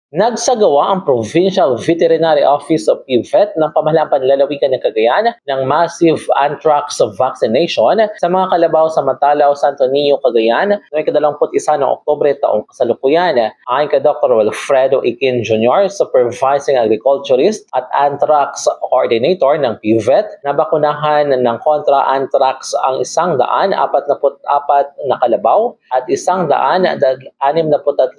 Nagsagawa ang Provincial Veterinary Office of PVET ng pamahalaang panlalawigan ng Cagayan ng massive anthrax vaccination sa mga kalabaw sa Matalaw, Santo Niño, Cagayan noong 21 ng Oktubre taong kasalukuyan. Ayon kay Dr. Wilfredo Ikin Jr., Supervising Agriculturist at Anthrax Coordinator ng PVET, nabakunahan ng kontra-anthrax ang 144 na kalabaw at 163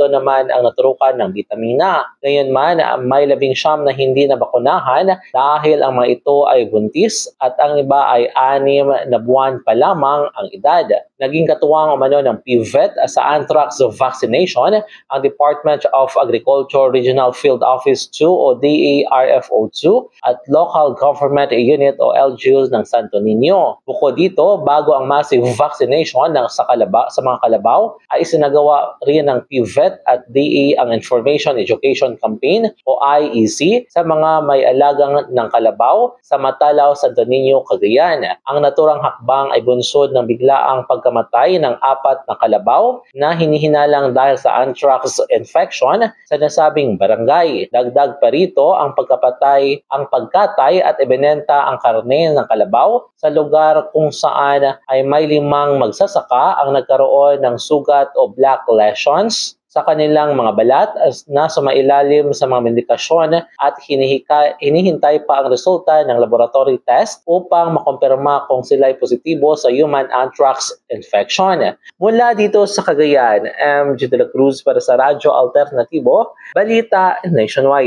naman ang naturukan ng bitamina. Ngayon man, may 19 na hindi nabakunahan dahil ang mga ito ay buntis at ang iba ay 6 na buwan pa lamang ang edad. Naging katuwang umano ng PVET sa anthrax vaccination ang Department of Agriculture Regional Field Office 2 o DARFO2 at Local Government Unit o LGUs ng Santo Niño. Bukod dito, bago ang massive vaccination sa mga kalabaw, ay isinagawa rin ng PVET at DA ang Information Education Campaign o IEC sa mga may alagang ng kalabaw sa Matalaw, Santo Niño, Cagayan. Ang naturang hakbang ay bunsod ng biglaang pagkamatay ng 4 na kalabaw na hinihinalang dahil sa anthrax infection sa nasabing barangay. Dagdag pa rito ang pagkatay at ibinenta ang karne ng kalabaw sa lugar kung saan ay may 5 magsasaka ang nagkaroon ng sugat o black lesions sa kanilang mga balat na sumailalim sa mga medikasyon at hinihintay pa ang resulta ng laboratory test upang makumpirma kung sila ay positibo sa human anthrax infection. Mula dito sa Cagayan, MJ De La Cruz para sa Radyo Alternatibo, Balita Nationwide.